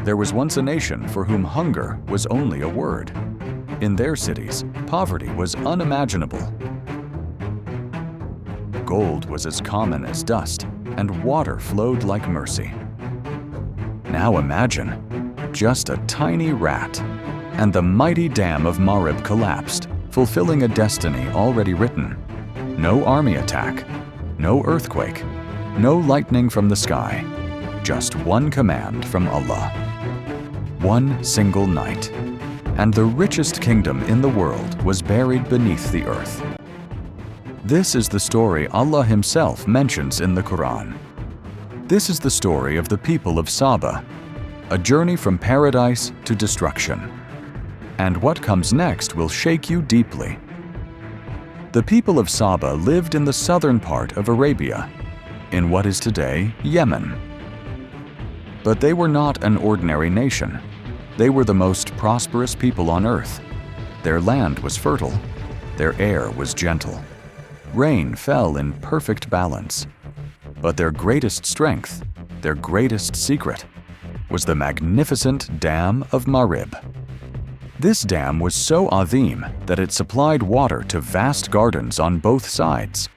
There was once a nation for whom hunger was only a word. In their cities, poverty was unimaginable. Gold was as common as dust, and water flowed like mercy. Now imagine, just a tiny rat, and the mighty dam of Marib collapsed, fulfilling a destiny already written. No army attack, no earthquake, no lightning from the sky, just one command from Allah. One single night, and the richest kingdom in the world was buried beneath the earth. This is the story Allah Himself mentions in the Quran. This is the story of the people of Saba, a journey from paradise to destruction. And what comes next will shake you deeply. The people of Saba lived in the southern part of Arabia, in what is today Yemen. But they were not an ordinary nation. They were the most prosperous people on earth. Their land was fertile. Their air was gentle. Rain fell in perfect balance. But their greatest strength, their greatest secret, was the magnificent Dam of Marib. This dam was so azim that it supplied water to vast gardens on both sides.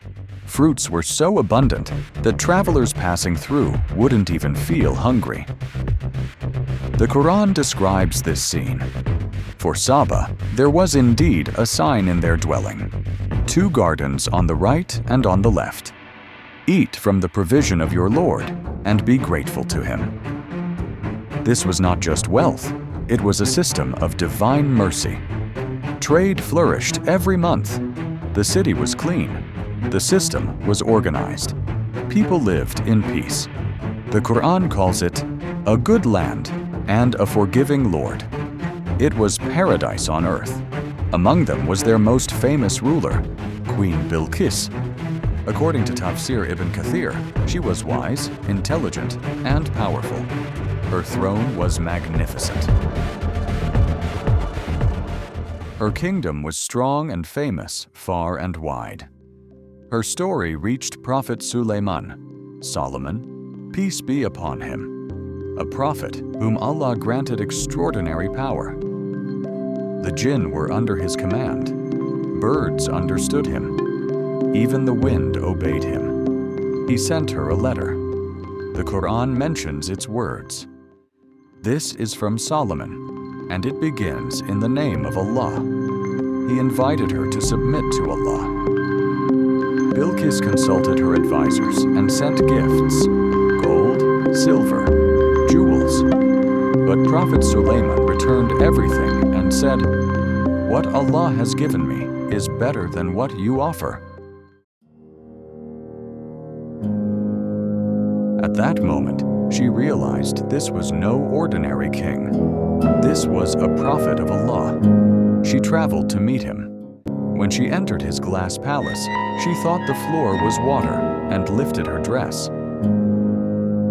Fruits were so abundant that travelers passing through wouldn't even feel hungry. The Quran describes this scene. For Saba, there was indeed a sign in their dwelling. 2 gardens on the right and on the left. Eat from the provision of your Lord and be grateful to Him. This was not just wealth, it was a system of divine mercy. Trade flourished every month. The city was clean. The system was organized. People lived in peace. The Quran calls it a good land and a forgiving Lord. It was paradise on earth. Among them was their most famous ruler, Queen Bilqis. According to Tafsir Ibn Kathir, she was wise, intelligent, and powerful. Her throne was magnificent. Her kingdom was strong and famous far and wide. Her story reached Prophet Suleiman, Solomon, peace be upon him, a prophet whom Allah granted extraordinary power. The jinn were under his command. Birds understood him. Even the wind obeyed him. He sent her a letter. The Quran mentions its words. This is from Solomon, and it begins in the name of Allah. He invited her to submit to Allah. Bilqis consulted her advisors and sent gifts, gold, silver, jewels. But Prophet Suleiman returned everything and said, "What Allah has given me is better than what you offer." At that moment, she realized this was no ordinary king. This was a prophet of Allah. She traveled to meet him. When she entered his glass palace, she thought the floor was water and lifted her dress.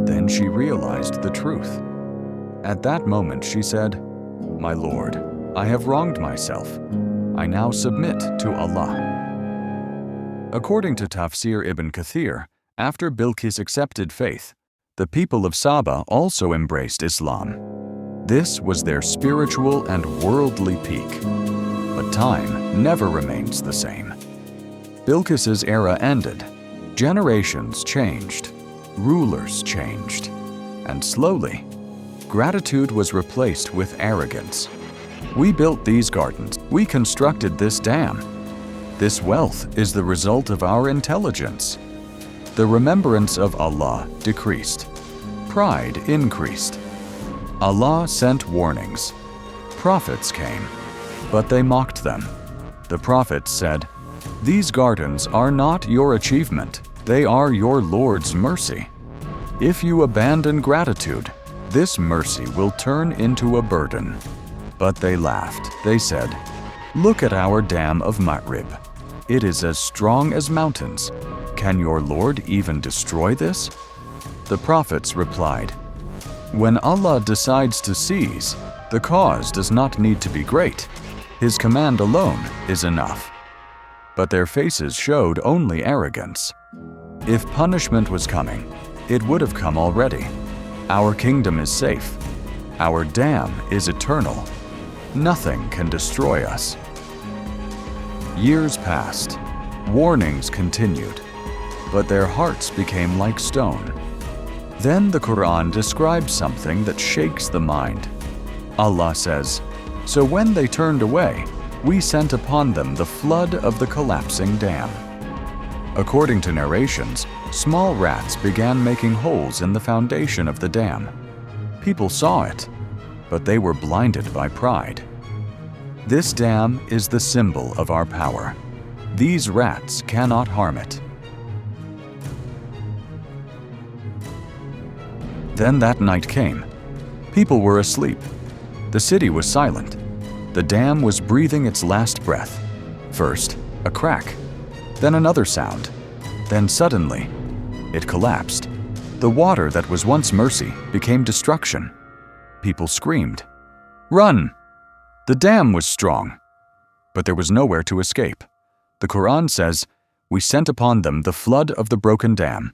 Then she realized the truth. At that moment she said, "My Lord, I have wronged myself. I now submit to Allah." According to Tafsir Ibn Kathir, after Bilqis accepted faith, the people of Saba also embraced Islam. This was their spiritual and worldly peak. But time never remains the same. Bilqis's era ended. Generations changed. Rulers changed. And slowly, gratitude was replaced with arrogance. We built these gardens. We constructed this dam. This wealth is the result of our intelligence. The remembrance of Allah decreased. Pride increased. Allah sent warnings. Prophets came, but they mocked them. The prophets said, "These gardens are not your achievement. They are your Lord's mercy. If you abandon gratitude, this mercy will turn into a burden." But they laughed. They said, "Look at our dam of Marib. It is as strong as mountains. Can your Lord even destroy this?" The prophets replied, "When Allah decides to seize, the cause does not need to be great. His command alone is enough." But their faces showed only arrogance. If punishment was coming, it would have come already. Our kingdom is safe. Our dam is eternal. Nothing can destroy us. Years passed. Warnings continued, but their hearts became like stone. Then the Quran describes something that shakes the mind. Allah says, "So when they turned away, we sent upon them the flood of the collapsing dam." According to narrations, small rats began making holes in the foundation of the dam. People saw it, but they were blinded by pride. This dam is the symbol of our power. These rats cannot harm it. Then that night came. People were asleep. The city was silent. The dam was breathing its last breath. First, a crack, then another sound. Then suddenly, it collapsed. The water that was once mercy became destruction. People screamed, "Run!" The dam was strong, but there was nowhere to escape. The Quran says, "We sent upon them the flood of the broken dam."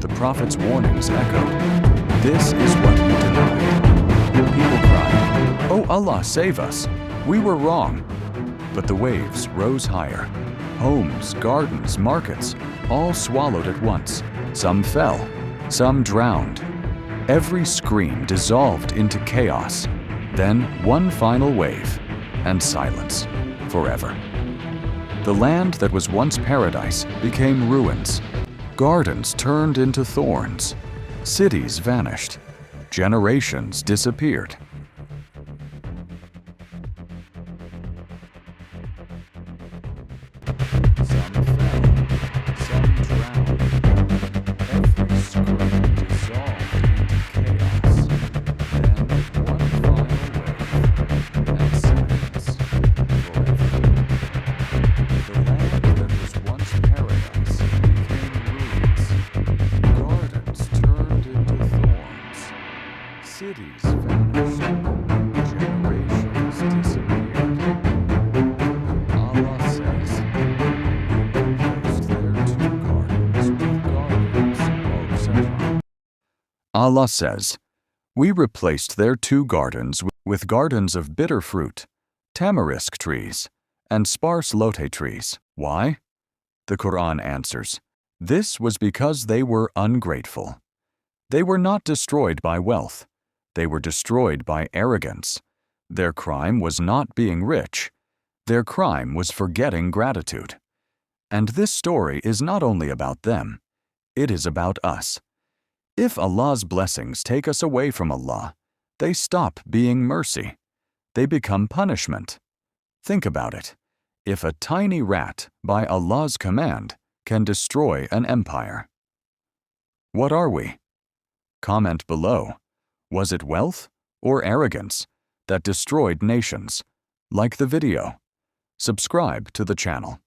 The Prophet's warnings echoed. This is what you denied. People cried, "Oh Allah, save us! We were wrong." But the waves rose higher. Homes, gardens, markets, all swallowed at once. Some fell, some drowned. Every scream dissolved into chaos. Then one final wave, and silence, forever. The land that was once paradise became ruins. Gardens turned into thorns. Cities vanished. Generations disappeared. Some fell, some drowned. Every scream dissolved into chaos. Then one final wave, and silence, forever. The land that was once paradise became ruins. Gardens turned into thorns. Cities vanished. Generations disappeared. Allah says, "We replaced their two gardens with gardens of Saba." Allah says, "We replaced their two gardens with gardens of bitter fruit, tamarisk trees, and sparse lote trees." Why? The Quran answers, "This was because they were ungrateful." They were not destroyed by wealth. They were destroyed by arrogance. Their crime was not being rich. Their crime was forgetting gratitude. And this story is not only about them. It is about us. If Allah's blessings take us away from Allah, they stop being mercy. They become punishment. Think about it. If a tiny rat, by Allah's command, can destroy an empire, what are we? Comment below. Was it wealth or arrogance that destroyed nations? Like the video. Subscribe to the channel.